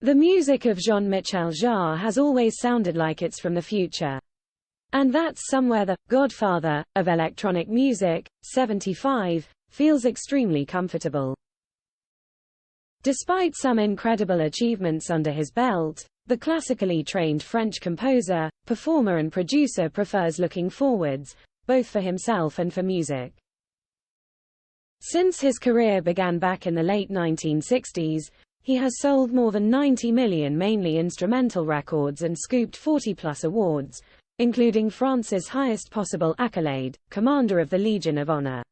The music of Jean-Michel Jarre has always sounded like it's from the future. And that's somewhere the Godfather of electronic music, 75, feels extremely comfortable. Despite some incredible achievements under his belt, the classically trained French composer, performer and producer prefers looking forwards, both for himself and for music. Since his career began back in the late 1960s, he has sold more than 90 million mainly instrumental records and scooped 40-plus awards, including France's highest possible accolade, Commander of the Legion of Honor.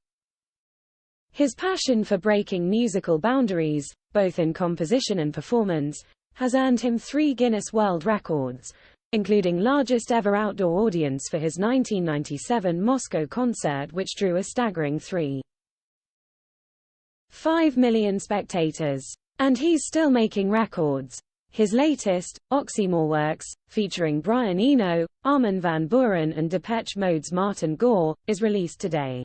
His passion for breaking musical boundaries, both in composition and performance, has earned him 3 Guinness World Records, including largest ever outdoor audience for his 1997 Moscow concert, which drew a staggering 3.5 million spectators. And he's still making records. His latest, Oxymorworks, featuring Brian Eno, Armin van Buuren and Depeche Mode's Martin Gore, is released today.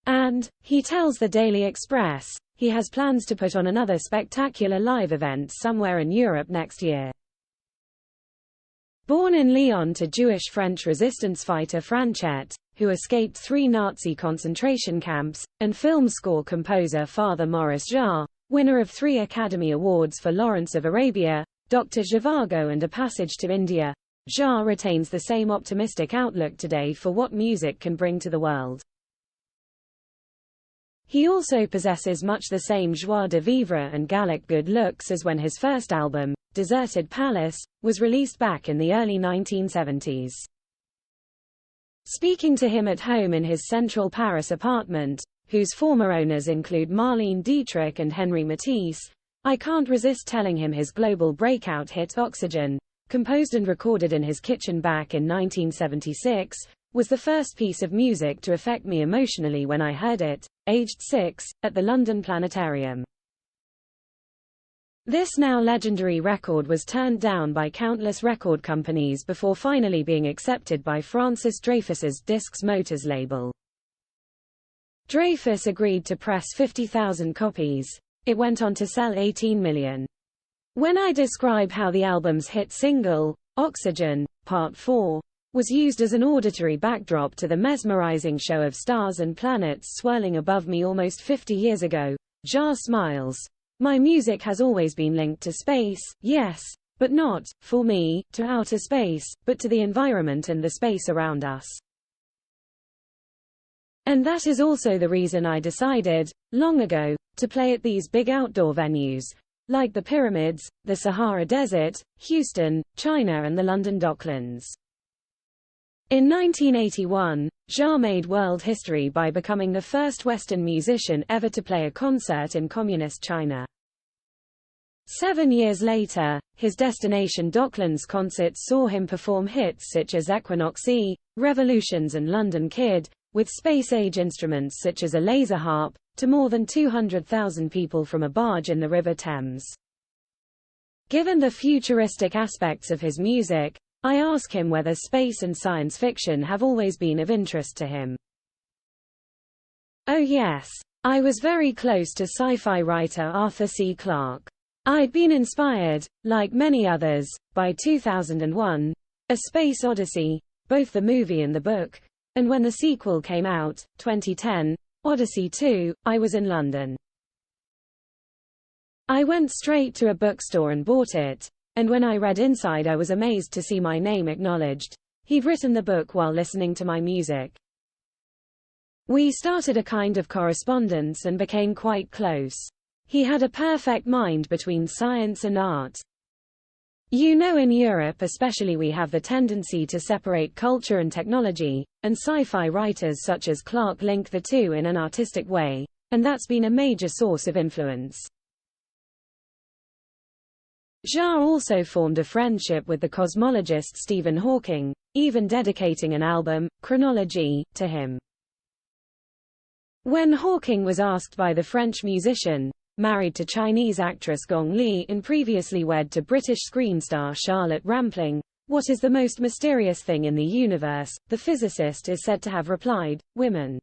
And, he tells the Daily Express, he has plans to put on another spectacular live event somewhere in Europe next year. Born in Lyon to Jewish French resistance fighter Franchette, who escaped 3 Nazi concentration camps, and film score composer Father Maurice Jarre, winner of 3 Academy Awards for Lawrence of Arabia, Dr. Zhivago and A Passage to India, Jarre retains the same optimistic outlook today for what music can bring to the world. He also possesses much the same joie de vivre and Gallic good looks as when his first album, Deserted Palace, was released back in the early 1970s. Speaking to him at home in his central Paris apartment, whose former owners include Marlene Dietrich and Henri Matisse, I can't resist telling him his global breakout hit Oxygen, composed and recorded in his kitchen back in 1976, was the first piece of music to affect me emotionally when I heard it, aged 6, at the London Planetarium. This now legendary record was turned down by countless record companies before finally being accepted by Francis Dreyfus's Discs Motors label. Dreyfus agreed to press 50,000 copies. It went on to sell 18 million. When I describe how the album's hit single, Oxygen, Part 4, was used as an auditory backdrop to the mesmerizing show of stars and planets swirling above me almost 50 years ago, Jarre smiles. My music has always been linked to space, yes, but not, for me, to outer space, but to the environment and the space around us. And that is also the reason I decided, long ago, to play at these big outdoor venues, like the Pyramids, the Sahara Desert, Houston, China and the London Docklands. In 1981, Jarre made world history by becoming the first Western musician ever to play a concert in Communist China. 7 years later, his Destination Docklands concerts saw him perform hits such as Equinox E, Revolutions and London Kid, with space-age instruments such as a laser harp, to more than 200,000 people from a barge in the River Thames. Given the futuristic aspects of his music, I ask him whether space and science fiction have always been of interest to him. Oh yes. I was very close to sci-fi writer Arthur C. Clarke. I'd been inspired, like many others, by 2001, A Space Odyssey, both the movie and the book, and when the sequel came out, 2010, Odyssey 2, I was in London. I went straight to a bookstore and bought it. And when I read inside I was amazed to see my name acknowledged. He'd written the book while listening to my music. We started a kind of correspondence and became quite close. He had a perfect mind between science and art. You know, in Europe especially we have the tendency to separate culture and technology, and sci-fi writers such as Clarke link the two in an artistic way, and that's been a major source of influence. Jarre also formed a friendship with the cosmologist Stephen Hawking, even dedicating an album, Chronology, to him. When Hawking was asked by the French musician, married to Chinese actress Gong Li and previously wed to British screen star Charlotte Rampling, what is the most mysterious thing in the universe, the physicist is said to have replied, women.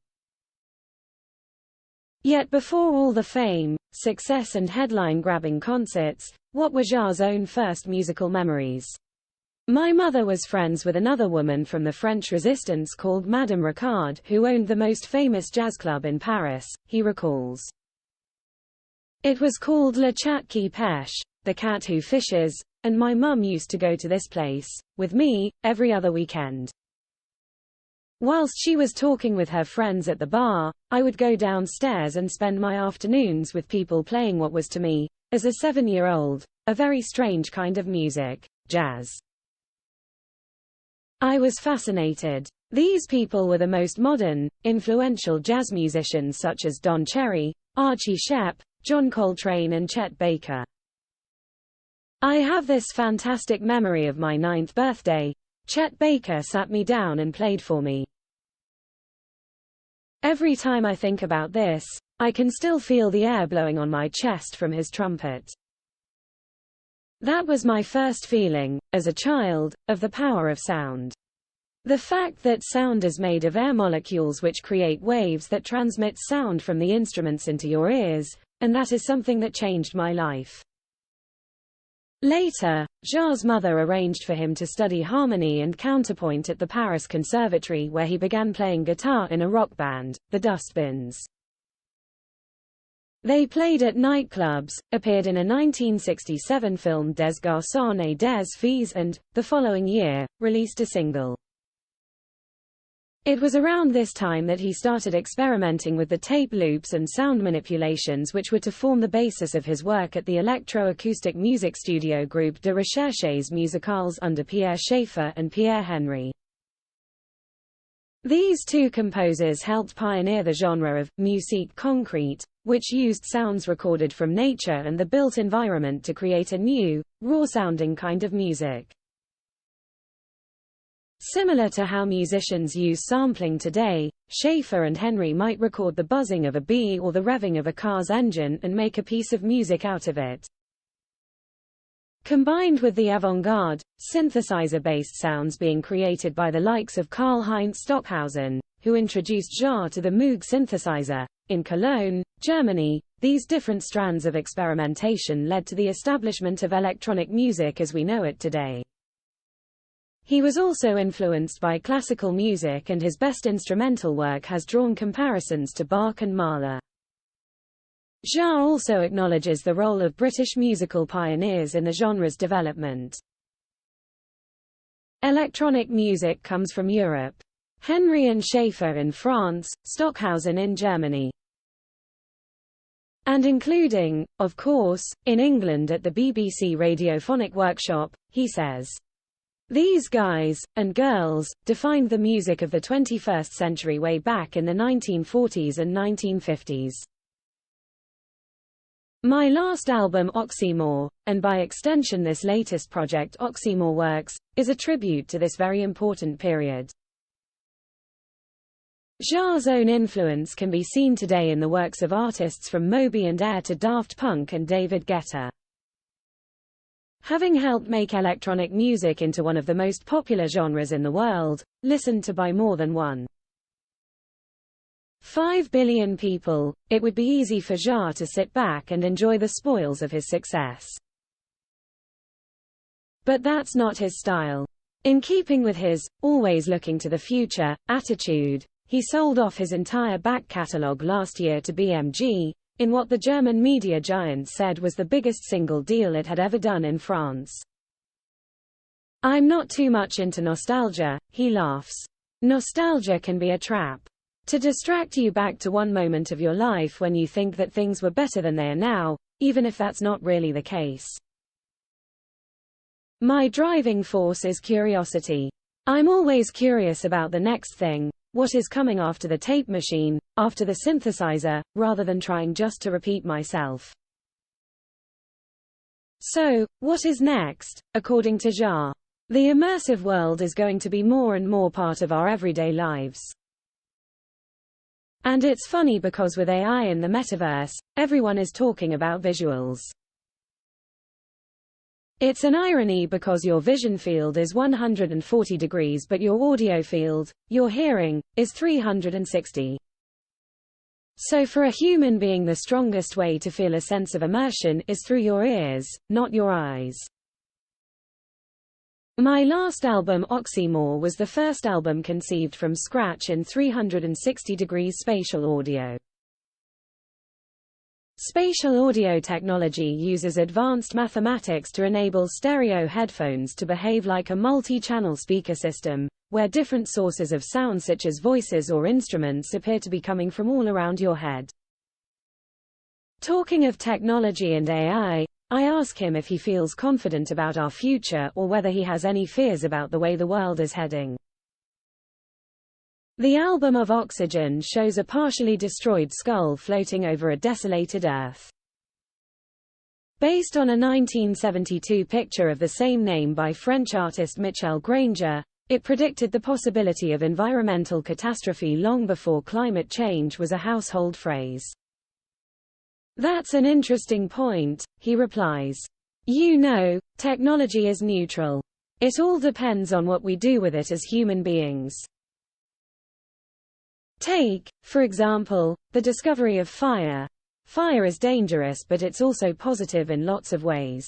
Yet before all the fame, success and headline-grabbing concerts, what were Jarre's own first musical memories? My mother was friends with another woman from the French Resistance called Madame Ricard, who owned the most famous jazz club in Paris, he recalls. It was called Le Chat qui pêche, the cat who fishes, and my mum used to go to this place, with me, every other weekend. Whilst she was talking with her friends at the bar, I would go downstairs and spend my afternoons with people playing what was to me, as a 7-year-old, a very strange kind of music, jazz. I was fascinated. These people were the most modern, influential jazz musicians such as Don Cherry, Archie Shepp, John Coltrane and Chet Baker. I have this fantastic memory of my 9th birthday. Chet Baker sat me down and played for me. Every time I think about this, I can still feel the air blowing on my chest from his trumpet. That was my first feeling, as a child, of the power of sound. The fact that sound is made of air molecules which create waves that transmit sound from the instruments into your ears, and that is something that changed my life. Later, Jarre's mother arranged for him to study harmony and counterpoint at the Paris Conservatory, where he began playing guitar in a rock band, the Dustbins. They played at nightclubs, appeared in a 1967 film Des Garçons et des Filles and, the following year, released a single. It was around this time that he started experimenting with the tape loops and sound manipulations which were to form the basis of his work at the electro-acoustic music studio group de Recherches Musicales under Pierre Schaeffer and Pierre Henry. These two composers helped pioneer the genre of musique concrète, which used sounds recorded from nature and the built environment to create a new, raw-sounding kind of music. Similar to how musicians use sampling today, Schaeffer and Henry might record the buzzing of a bee or the revving of a car's engine and make a piece of music out of it. Combined with the avant-garde, synthesizer-based sounds being created by the likes of Karl-Heinz Stockhausen, who introduced Jarre to the Moog synthesizer, in Cologne, Germany, these different strands of experimentation led to the establishment of electronic music as we know it today. He was also influenced by classical music, and his best instrumental work has drawn comparisons to Bach and Mahler. Jarre also acknowledges the role of British musical pioneers in the genre's development. Electronic music comes from Europe. Henry and Schaeffer in France, Stockhausen in Germany. And including, of course, in England at the BBC Radiophonic Workshop, he says. These guys, and girls, defined the music of the 21st century way back in the 1940s and 1950s. My last album Oxymore, and by extension this latest project Oxymore Works, is a tribute to this very important period. Jarre's own influence can be seen today in the works of artists from Moby and Air to Daft Punk and David Guetta. Having helped make electronic music into one of the most popular genres in the world, listened to by more than 1.5 billion people, it would be easy for Jarre to sit back and enjoy the spoils of his success. But that's not his style. In keeping with his, always looking to the future, attitude, he sold off his entire back catalogue last year to BMG, in what the German media giant said was the biggest single deal it had ever done in France. I'm not too much into nostalgia, he laughs. Nostalgia can be a trap. To distract you back to one moment of your life when you think that things were better than they are now, even if that's not really the case. My driving force is curiosity. I'm always curious about the next thing, what is coming after the tape machine, after the synthesizer, rather than trying just to repeat myself. So, what is next, according to Jarre? The immersive world is going to be more and more part of our everyday lives. And it's funny because with AI and the metaverse, everyone is talking about visuals. It's an irony because your vision field is 140 degrees but your audio field, your hearing, is 360. So for a human being, the strongest way to feel a sense of immersion is through your ears, not your eyes. My last album, Oxymore, was the first album conceived from scratch in 360 degrees spatial audio. Spatial audio technology uses advanced mathematics to enable stereo headphones to behave like a multi-channel speaker system, where different sources of sound such as voices or instruments appear to be coming from all around your head. Talking of technology and AI, I ask him if he feels confident about our future or whether he has any fears about the way the world is heading. The album of Oxygen shows a partially destroyed skull floating over a desolated Earth. Based on a 1972 picture of the same name by French artist Michel Granger, it predicted the possibility of environmental catastrophe long before climate change was a household phrase. "That's an interesting point," he replies. "You know, technology is neutral. It all depends on what we do with it as human beings." Take, for example, the discovery of fire. Fire is dangerous, but it's also positive in lots of ways.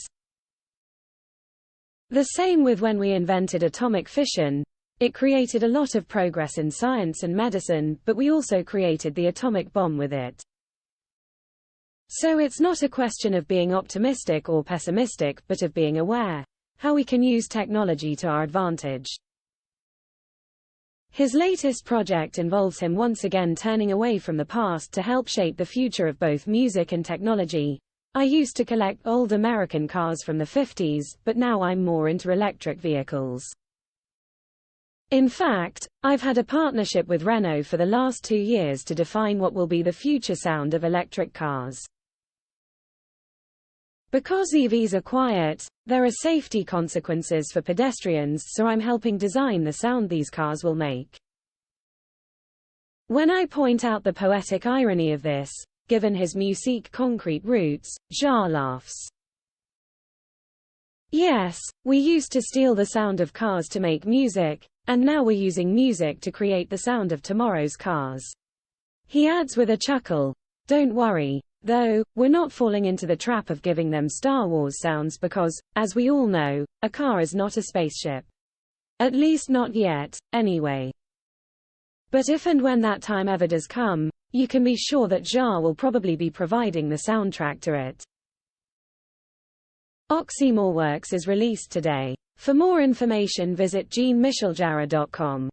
The same with when we invented atomic fission. It created a lot of progress in science and medicine, but we also created the atomic bomb with it. So it's not a question of being optimistic or pessimistic, but of being aware how we can use technology to our advantage. His latest project involves him once again turning away from the past to help shape the future of both music and technology. "I used to collect old American cars from the 50s, but now I'm more into electric vehicles. In fact, I've had a partnership with Renault for the last 2 years to define what will be the future sound of electric cars. Because EVs are quiet, there are safety consequences for pedestrians, so I'm helping design the sound these cars will make." When I point out the poetic irony of this, given his musique concrete roots, Jarre laughs. "Yes, we used to steal the sound of cars to make music, and now we're using music to create the sound of tomorrow's cars." He adds with a chuckle, "Don't worry, though, we're not falling into the trap of giving them Star Wars sounds because, as we all know, a car is not a spaceship. At least not yet, anyway. But if and when that time ever does come, you can be sure that Jarre will probably be providing the soundtrack to it." Oxymore Works is released today. For more information visit jeanmicheljarre.com.